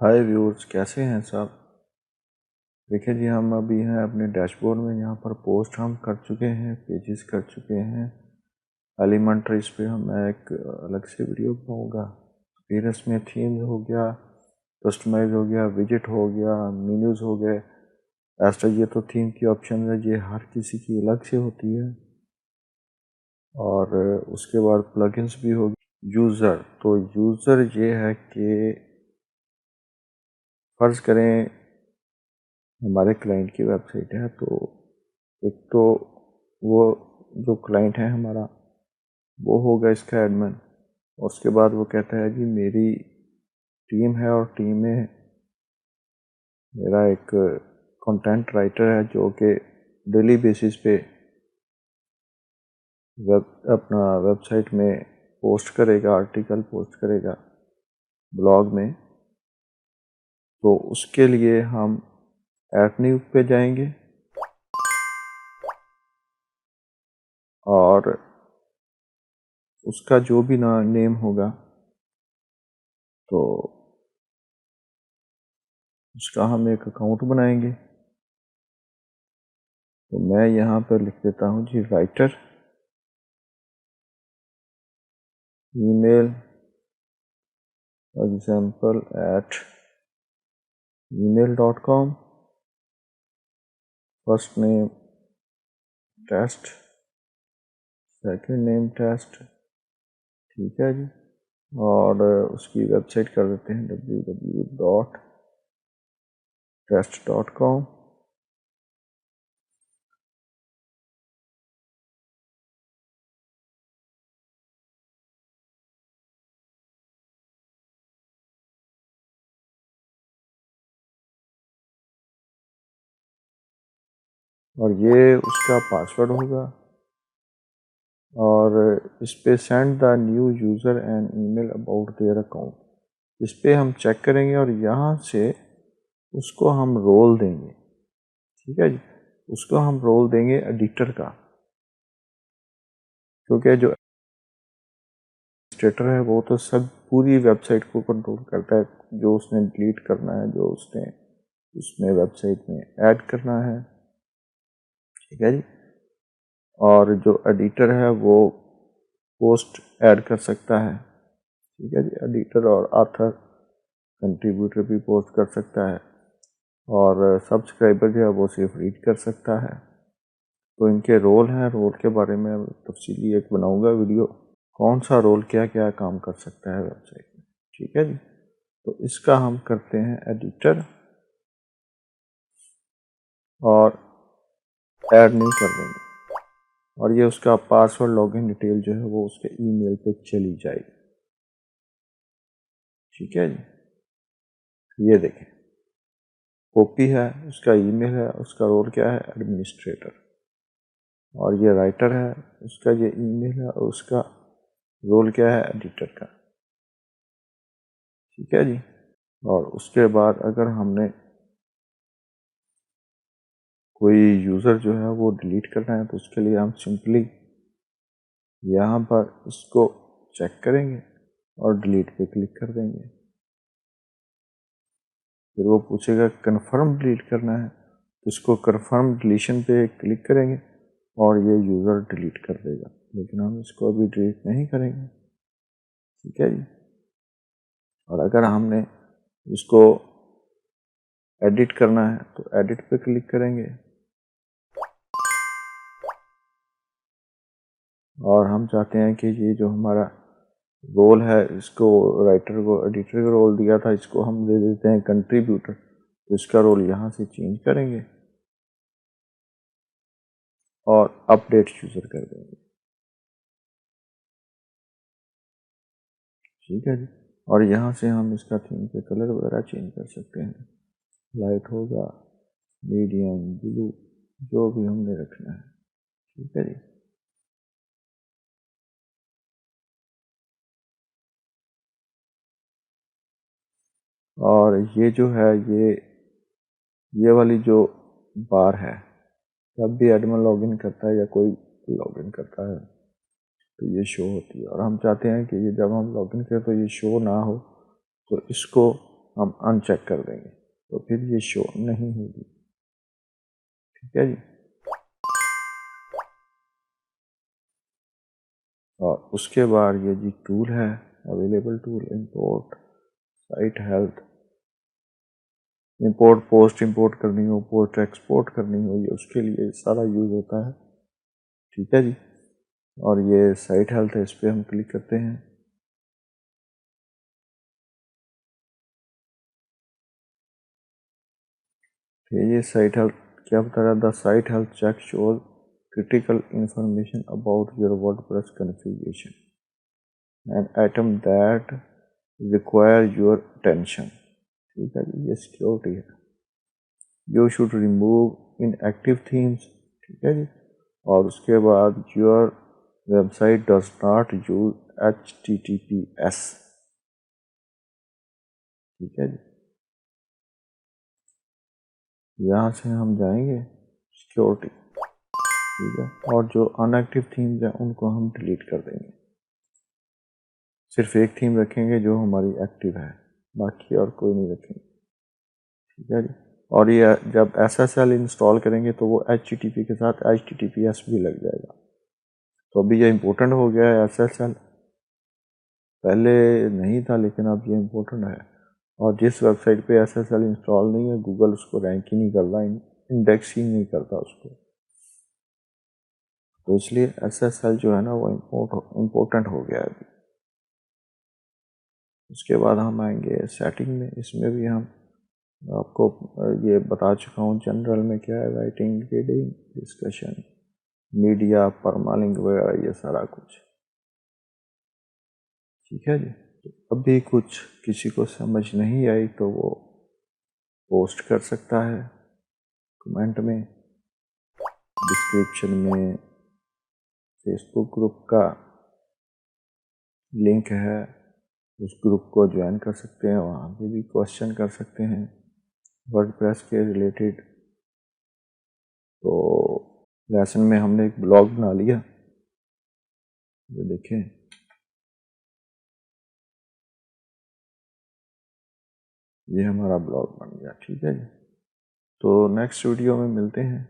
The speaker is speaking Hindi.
हाय व्यूअर्स, कैसे हैं सब। देखिए जी, हम अभी हैं अपने डैशबोर्ड में। यहाँ पर पोस्ट हम कर चुके हैं, पेजेस कर चुके हैं। एलिमेंट्री इस पे मैं एक अलग से वीडियो बनाऊँगा। फिर इसमें थीम्स हो गया, कस्टमाइज हो गया, विजिट हो गया, मेन्यूज़ हो गए। ऐसा ये तो थीम की ऑप्शन है, ये हर किसी की अलग से होती है। और उसके बाद प्लगइन्स भी होगी। यूज़र, तो यूज़र ये है कि फ़र्ज़ करें हमारे क्लाइंट की वेबसाइट है, तो एक तो वो जो क्लाइंट है हमारा वो होगा इसका एडमिन। और उसके बाद वो कहता है जी मेरी टीम है और टीम में मेरा एक कंटेंट राइटर है जो कि डेली बेसिस पे अपना वेबसाइट में पोस्ट करेगा, आर्टिकल पोस्ट करेगा ब्लॉग में। तो उसके लिए हम ऐड न्यू पे जाएंगे और उसका जो भी नेम होगा तो उसका हम एक अकाउंट बनाएंगे। तो मैं यहाँ पर लिख देता हूँ जी writer email example@gmail.com, first name test, second name test, ठीक है जी। और उसकी वेबसाइट कर देते हैं www.test.com। और ये उसका पासवर्ड होगा। और इस पे send the new user and email about their account, इस पे हम चेक करेंगे और यहाँ से उसको हम रोल देंगे, ठीक है जी। उसको हम रोल देंगे एडिटर का, क्योंकि जो एडमिनिस्ट्रेटर है वो तो सब पूरी वेबसाइट को कंट्रोल करता है। जो उसने डिलीट करना है, जो उसने उसमें वेबसाइट में ऐड करना है, ठीक है जी। और जो एडिटर है वो पोस्ट ऐड कर सकता है, ठीक है जी। एडिटर और ऑथर कंट्रीब्यूटर भी पोस्ट कर सकता है और सब्सक्राइबर जो है वो सिर्फ रीड कर सकता है। तो इनके रोल हैं, रोल के बारे में तफसीली एक बनाऊंगा वीडियो, कौन सा रोल क्या क्या काम कर सकता है वेबसाइट में, ठीक है जी। तो इसका हम करते हैं एडिटर और ऐड न्यू कर देंगे। और ये उसका पासवर्ड लॉगिन डिटेल जो है वो उसके ईमेल पे चली जाएगी, ठीक है जी। ये देखें, कॉपी है, उसका ईमेल है, उसका रोल क्या है एडमिनिस्ट्रेटर। और ये राइटर है, उसका ये ईमेल है और उसका रोल क्या है एडिटर का, ठीक है जी। और उसके बाद अगर हमने कोई यूज़र जो है वो डिलीट करना है तो उसके लिए हम सिंपली यहाँ पर इसको चेक करेंगे और डिलीट पे क्लिक कर देंगे। फिर वो पूछेगा कंफर्म डिलीट करना है, तो इसको कंफर्म डिलीशन पे क्लिक करेंगे और ये यूज़र डिलीट कर देगा। लेकिन हम इसको अभी डिलीट नहीं करेंगे, ठीक है जी। और अगर हमने इसको एडिट करना है तो एडिट पे क्लिक करेंगे और हम चाहते हैं कि ये जो हमारा रोल है, इसको राइटर को एडिटर का रोल दिया था, इसको हम दे देते हैं कंट्रीब्यूटर। तो इसका रोल यहाँ से चेंज करेंगे और अपडेट यूज़र कर देंगे, ठीक है जी। और यहाँ से हम इसका थीम के कलर वगैरह चेंज कर सकते हैं, लाइट होगा, मीडियम, ब्लू, जो भी हमने रखना है, ठीक है जी। और ये जो है ये वाली जो बार है, जब भी एडमिन लॉगिन करता है या कोई लॉगिन करता है तो ये शो होती है। और हम चाहते हैं कि ये जब हम लॉगिन करें तो ये शो ना हो, तो इसको हम अनचेक कर देंगे तो फिर ये शो नहीं होगी। ठीक है जी। और उसके बाद ये जी टूल है available tool, import site health, import post import करनी हो, पोस्ट एक्सपोर्ट करनी हो, ये उसके लिए सारा यूज़ होता है। ठीक है जी। और ये साइट हेल्थ है, इस पर हम क्लिक करते हैं। ये साइट हेल्थ क्या बता रहा है? The site health check shows critical information about your WordPress configuration and item that require your attention. ठीक है जी, ये सिक्योरिटी है। You should remove inactive themes. ठीक है जी। और उसके बाद your website does not use HTTPS। ठीक है जी। यहाँ से हम जाएंगे सिक्योरिटी। ठीक है। और जो अनएक्टिव थीम्स हैं उनको हम डिलीट कर देंगे, सिर्फ एक थीम रखेंगे जो हमारी एक्टिव है, बाकी और कोई नहीं रखेंगे। ठीक है जी। और ये जब SSL इंस्टॉल करेंगे तो वो HTTP के साथ HTTPS भी लग जाएगा। तो अभी ये इम्पोर्टेंट हो गया है SSL, पहले नहीं था लेकिन अब ये इम्पोर्टेंट है। और जिस वेबसाइट पे SSL इंस्टॉल नहीं है गूगल उसको रैंक ही नहीं करता, इंडेक्स ही नहीं करता उसको। तो इसलिए SSL जो है ना वो इम्पोर्टेंट हो गया है अभी। उसके बाद हम आएंगे सेटिंग में, इसमें भी हम आपको ये बता चुका हूँ जनरल में क्या है, writing, reading, discussion, media, permalink वगैरह ये सारा कुछ। ठीक है जी। तो अभी कुछ किसी को समझ नहीं आई तो वो पोस्ट कर सकता है कमेंट में, डिस्क्रिप्शन में फेसबुक ग्रुप का लिंक है, उस ग्रुप को ज्वाइन कर सकते हैं, वहाँ पे भी क्वेश्चन कर सकते हैं वर्डप्रेस के रिलेटेड। तो लेसन में हमने एक ब्लॉग बना लिया, ये देखें, ये हमारा ब्लॉग बन गया। ठीक है जी। तो नेक्स्ट वीडियो में मिलते हैं।